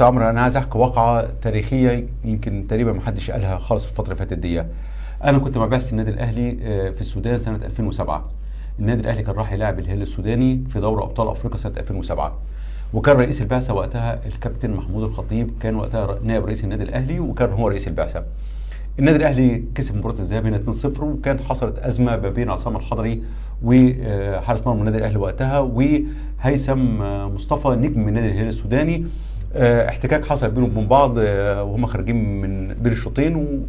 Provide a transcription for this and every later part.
عمرو، انا عايز احكي واقعه تاريخيه يمكن تقريبا ما حدش قالها خالص في الفتره اللي فاتت دي. انا كنت مع بعثه النادي الاهلي في السودان سنه 2007. النادي الاهلي كان راح يلاعب الهلال السوداني في دوري ابطال افريقيا سنه 2007، وكان رئيس البعثه وقتها الكابتن محمود الخطيب، كان وقتها نائب رئيس النادي الاهلي وكان هو رئيس البعثه. النادي الاهلي كسب مباراه الذهاب هنا 2-0، وكانت حصلت ازمه ما بين عصام الحضري وحارس مرمى النادي الاهلي وقتها وهيثم مصطفى نجم النادي الهلال السوداني. احتكاك حصل بينهم وبين بعض وهم خارجين من بين الشوطين،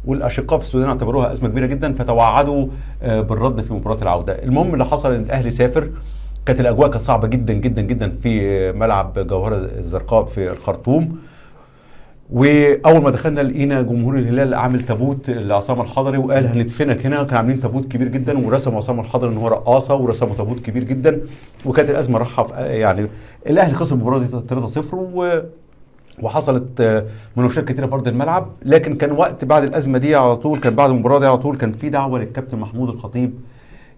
والاشقاء في السودان اعتبروها ازمه كبيره جدا، فتوعدوا بالرد في مباراه العوده. المهم اللي حصل ان الاهلي سافر، كانت الاجواء كانت صعبه جدا جدا جدا في ملعب جوهره الزرقاء في الخرطوم. واول ما دخلنا لقينا جمهور الهلال عامل تابوت لعصام الحضري وقال هندفنك هنا. كانوا عاملين تابوت كبير جدا ورسموا عصام الحضري ان هو رقاصه ورسموا تابوت كبير جدا، وكانت الازمه رايحه يعني الاهلي خسر المباراه دي 3-0 وحصلت مناوشات كتيره في ارض الملعب. لكن كان وقت بعد الازمه دي على طول، كان بعد المباراه دي على طول كان في دعوه للكابتن محمود الخطيب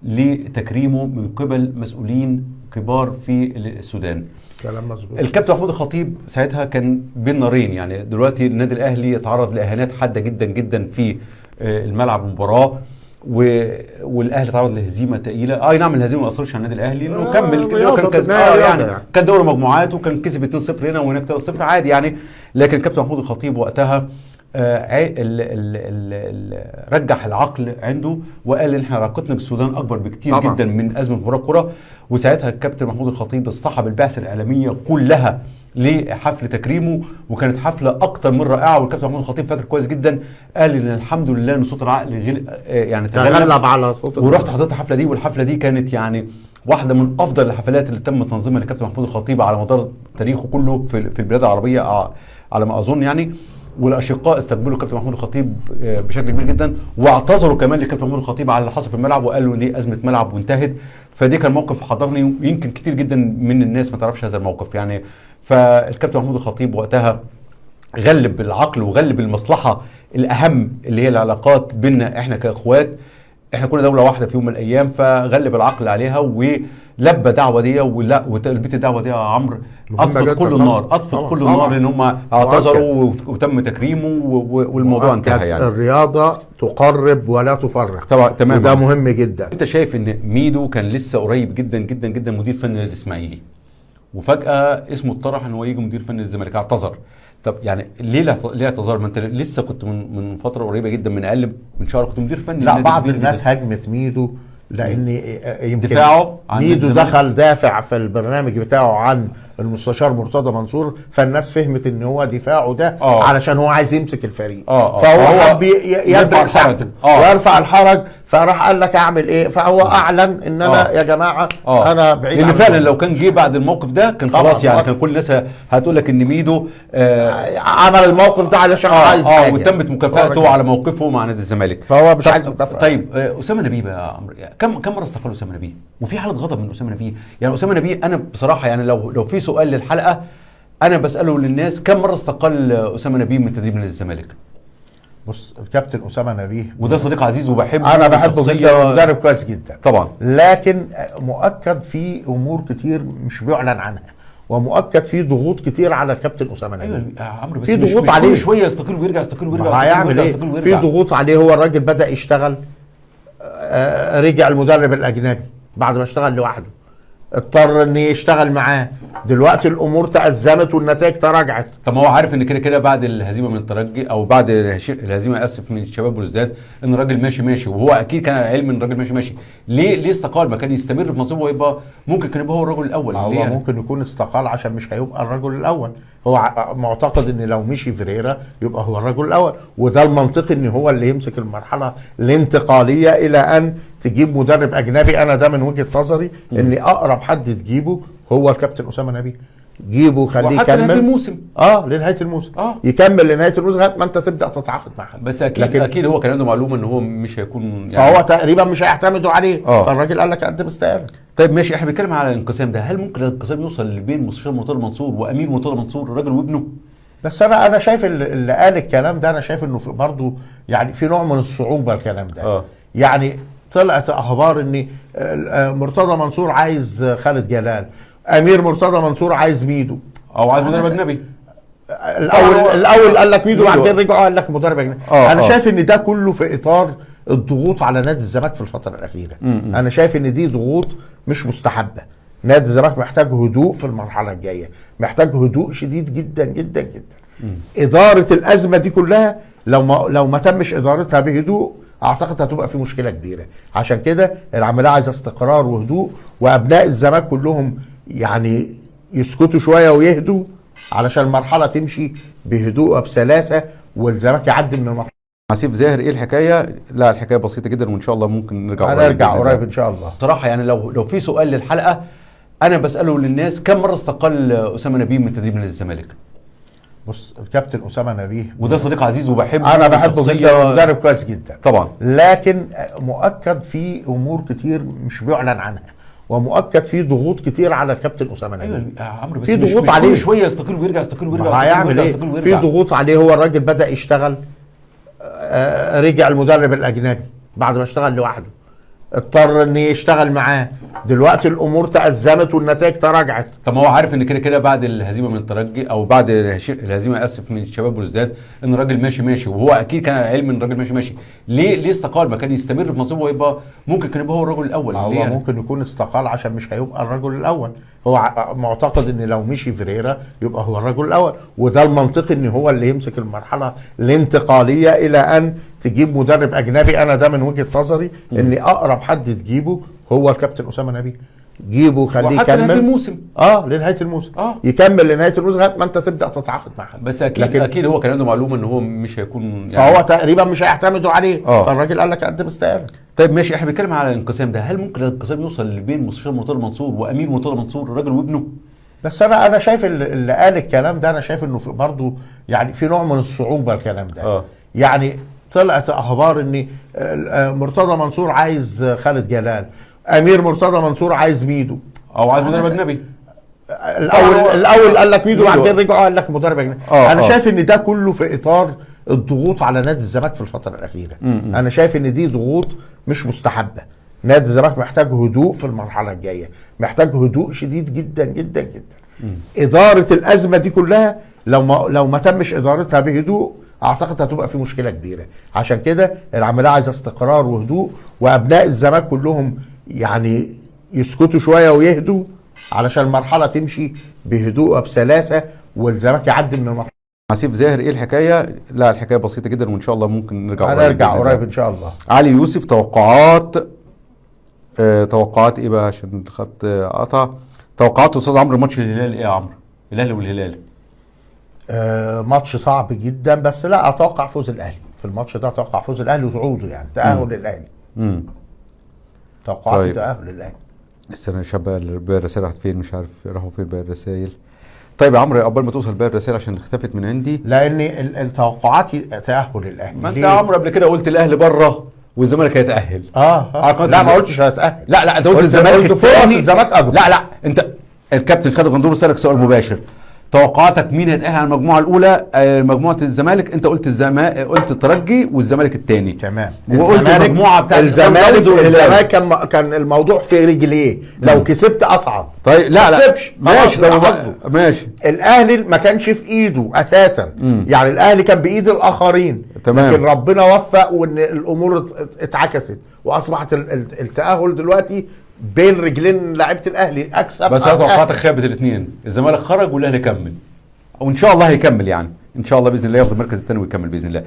لتكريمه من قبل مسؤولين كبار في السودان. كلام مظبوط. الكابتن محمود الخطيب ساعتها كان بين نارين، يعني دلوقتي النادي الاهلي يتعرض لاهانات حاده جدا جدا في الملعب المباراه، والاهلي تعرض لهزيمه ثقيله. اي نعم الهزيمه ما اثرتش على النادي الاهلي لانه كمل كان كسب يعني كان دوري مجموعات وكان كسب 2-0 هنا وهناك 3-0 عادي يعني. لكن الكابتن محمود الخطيب وقتها رجح العقل عنده وقال ان احنا علاقتنا بالسودان اكبر بكتير طبعا جدا من ازمه مباراه الكره. وساعتها الكابتن محمود الخطيب اصطحب البعثه الاعلاميه كلها لحفل تكريمه، وكانت حفله اكتر من رائعه. والكابتن محمود الخطيب فاكر كويس جدا، قال ان الحمد لله ان صوت العقل يعني تغلب على صوت ورحت حضرت الحفله دي، والحفله دي كانت يعني واحده من افضل الحفلات اللي تم تنظيمها للكابتن محمود الخطيب على مدار تاريخه كله في البلاد العربيه على ما اظن يعني. والاشقاء استقبلوا الكابتن محمود الخطيب بشكل كبير جدا، واعتذروا كمان للكابتن محمود الخطيب على اللي حصل في الملعب وقالوا دي ازمه ملعب وانتهت. فدي كان موقف حضرني، ويمكن كتير جدا من الناس ما تعرفش هذا الموقف يعني. فالكابتن محمود الخطيب وقتها غلب العقل وغلب المصلحه الاهم اللي هي العلاقات بيننا احنا كاخوات، احنا كنا دوله واحده في يوم من الايام، فغلب العقل عليها ولبى دعوه دي. ولبيت الدعوه دي يا عمرو اطفت كل النار، اطفت كل النار، لان هم اعتذروا وتم تكريمه والموضوع انتهى يعني. الرياضه تقرب ولا تفرق طبعا تمام، وده مهم جدا. انت شايف ان ميدو كان لسه قريب جدا جدا جدا مدير فني للاسماعيلي، وفجاه اسمه اتطرح ان هو يجي مدير فني للزمالك، اعتذر. طب يعني ليه اعتذار؟ ما انت لسه كنت من فتره قريبه جدا، من اقل من شهر كنت مدير فني. لا، بعض الناس هاجمت ميدو لان يمكن دفاعه عن ميدو دخل دافع في البرنامج بتاعه عن المستشار مرتضى منصور، فالناس فهمت ان هو دفاعه ده علشان هو عايز يمسك الفريق. فهو حب يرفع سعده ويرفع الحرج، فراح قال لك اعمل ايه؟ فهو اعلن ان انا يا جماعه انا بعيد لان فعلا لو كان جه بعد الموقف ده كان خلاص يعني كان كل الناس هتقول لك ان ميدو عمل الموقف ده علشان عايز حاجه وتمت مكافاته على موقفه مع نادي الزمالك، فهو مش عايز مكافاه. طيب اسامه نبيه بقى يا عمرو، كم مره استقال اسامه نبيه؟ وفي حاله غضب من اسامه نبيه يعني. اسامه نبيه انا بصراحه يعني لو في سؤال للحلقه انا بساله للناس، كم مره استقال اسامه نبيه من تدريب نادي الزمالك؟ بص، الكابتن اسامه نبيه وده صديق عزيز وبحبه، انا بحبه جدا ومدرب كويس جدا طبعا، لكن مؤكد في امور كتير مش بيعلن عنها، ومؤكد في ضغوط كتير على الكابتن اسامه نبيه. ايوه يا عمرو، بس في ضغوط عليه، كل شويه يستقيل ويرجع، يستقيل ويرجع، هيعمل ايه؟ في ضغوط عليه. هو الراجل بدا يشتغل، رجع المدرب الاجنبي بعد ما اشتغل لوحده، اضطر ان يشتغل معاه. دلوقتي الامور تأزمت والنتائج تراجعت. طب ما هو عارف ان كده بعد الهزيمه من الترجي او بعد الهزيمه من الشباب بلوزداد ان الراجل ماشي، وهو اكيد كان على علم ان الراجل ماشي. ليه استقال؟ ما كان يستمر في منصبه ويبقى ممكن كان يبقى هو الرجل الاول. هو يعني ممكن يكون استقال عشان مش هيبقى الرجل الاول. هو معتقد ان لو مشي فيريرا يبقى هو الرجل الاول، وده المنطقي ان هو اللي يمسك المرحله الانتقاليه الى ان تجيب مدرب اجنبي. انا ده من وجهه نظري ان اقرب حد تجيبه هو الكابتن اسامه نبيه. جيبه خليه يكمل لنهايه الموسم. لنهايه الموسم. يكمل لنهايه الموسم لغايه ما انت تبدا تتعاقد معاه. بس اكيد هو كان عنده معلومه ان هو مش هيكون يعني، فهو تقريبا مش هيعتمدوا عليه. فالراجل قال لك قدم استقاله. طيب ماشي، احنا بنتكلم على الانقسام ده. هل ممكن الانقسام يوصل بين مستشار مرتضى منصور وامير مرتضى منصور الراجل وابنه؟ بس انا شايف اللي قال الكلام ده، انا شايف انه برضه يعني في نوع من الصعوبه الكلام ده. يعني طلعت اخبار ان مرتضى منصور عايز خالد جلال، امير مرتضى منصور عايز ميدو او عايز مدرب اجنبي. الاول قال لك ميدو، بعد كده رجعوا قال لك مدرب اجنبي. انا شايف ان ده كله في اطار الضغوط على نادي الزمالك في الفتره الاخيره. انا شايف ان دي ضغوط مش مستحبه. نادي الزمالك محتاج هدوء في المرحله الجايه، محتاج هدوء شديد جدا جدا جدا. اداره الازمه دي كلها لو ما تمش ادارتها بهدوء اعتقد هتبقى في مشكله كبيره. عشان كده العمليه عايزه استقرار وهدوء، وابناء الزمالك كلهم يعني يسكتوا شويه ويهدوا علشان المرحله تمشي بهدوء وبسلاسه والزمالك يعدي من المرحله. عسيف زاهر ايه الحكايه؟ لا الحكايه بسيطه جدا وان شاء الله ممكن نرجع قريب ان شاء الله. صراحه يعني لو في سؤال للحلقه انا بساله للناس، كم مره استقل اسامه نبيه من تدريب نادي الزمالك؟ بص الكابتن اسامه نبيه وده صديق عزيز وبحبه، انا بحبه جدا ومدرب كويس جدا طبعا، لكن مؤكد في امور كتير مش بيعلن عنها، ومؤكد في ضغوط كتير على الكابتن اسامه نبيه. ايوه يا عمرو، بس في مش ضغوط عليه، كل شويه يستقيل ويرجع، يستقيل ويرجع، هيعمل ايه؟ في ضغوط عليه. هو الراجل بدا يشتغل، رجع المدرب الاجنبي بعد ما اشتغل لوحده، اضطر ان يشتغل معاه. دلوقتي الامور تأزمت والنتائج تراجعت. طب ما هو عارف ان كده كده بعد الهزيمه من الترجي او بعد الهزيمه اسف من شباب بلوزداد ان الراجل ماشي، وهو اكيد كان على علم ان الراجل ماشي. ليه استقال؟ ما كان يستمر في منصبه ويبقى ممكن كان يبقى هو الرجل الاول. هو يعني ممكن يكون استقال عشان مش هيبقى الرجل الاول. هو معتقد ان لو مشي فيريرا يبقى هو الرجل الاول، وده المنطقي ان هو اللي يمسك المرحله الانتقاليه الى ان تجيب مدرب اجنبي. انا ده من وجهه نظري ان اقرب حد تجيبه هو الكابتن اسامه نبيه. جيبه خليه يكمل لنهايه الموسم. لنهايه الموسم. يكمل لنهايه الموسم لغايه ما انت تبدا تتعاقد معاه. بس اكيد هو كان عنده معلومه ان هو مش هيكون يعني، فهو تقريبا مش هيعتمدوا عليه. فالراجل قال لك قدم استقاله. طيب ماشي، احنا بنتكلم على الانقسام ده، هل ممكن الانقسام يوصل بين مستشار مرتضى منصور وامير مرتضى منصور الراجل وابنه؟ بس انا شايف اللي قال الكلام ده، انا شايف انه برضه يعني في نوع من الصعوبه الكلام ده. يعني طلعت اخبار ان مرتضى منصور عايز خالد جلال، امير مرتضى منصور عايز ميدو او عايز مدرب اجنبي. الاول قال لك ميدو، بعد كده رجعوا قال لك مدرب اجنبي. انا شايف ان ده كله في اطار الضغوط على نادي الزمالك في الفتره الاخيره. انا شايف ان دي ضغوط مش مستحبه. نادي الزمالك محتاج هدوء في المرحله الجايه، محتاج هدوء شديد جدا جدا جدا. اداره الازمه دي كلها لو ما تمش ادارتها بهدوء اعتقد هتبقى في مشكله كبيره. عشان كده العمليه عايزه استقرار وهدوء، وابناء الزمالك كلهم يعني يسكتوا شويه ويهدوا علشان المرحله تمشي بهدوء وبسلاسه والزمالك يعدي من المرحله. عسيف زاهر ايه الحكايه؟ لا الحكايه بسيطه جدا وان شاء الله ممكن نرجع قريب ان شاء الله. علي يوسف، توقعات ايه بقى عشان الخط قطع؟ توقعات استاذ عمرو ماتش الهلال ايه يا عمرو؟ الاهلي والهلال. ماتش صعب جدا، بس لا اتوقع فوز الاهلي في الماتش ده. اتوقع فوز الاهلي وصعوده، يعني تاهل للاهلي. توقعاتي طيب. تاهل للاهلي. استنى شباب، باقي الرسائل راحت فين؟ مش عارف راحوا فين باقي الرسائل. طيب يا عمرو قبل ما توصل باقي الرسائل عشان اختفت من عندي، لان التوقعاتي تاهل الاهلي. ما انت يا عمرو قبل كده قلت الاهلي بره والزمالك هيتاهل. لا ما قلتش هيتاهل. لا انت قلت الزمالك فرص الزمالك اكبر. لا انت الكابتن خالد غندور سالك سؤال مباشر، توقعاتك مين هيتأهل على المجموعه الاولى؟ مجموعه الزمالك. انت قلت قلت الترجي والزمالك الثاني. تمام. وقلت المجموعه بتاعت الزمالك كان الموضوع في رجليه. لو كسبت اصعد. طيب لا ماشي. الاهلي ما كانش في ايده اساسا. يعني الاهلي كان بايد الاخرين. تمام. لكن ربنا وفق وان الامور اتعكست واصبحت التاهل دلوقتي بين رجلين لعيبه الاهلي. اكسب بس انا توقعاتك خابت الاثنين، الزمالك خرج والاهلي كمل، وان شاء الله هيكمل، يعني ان شاء الله باذن الله ياخد المركز الثاني ويكمل باذن الله.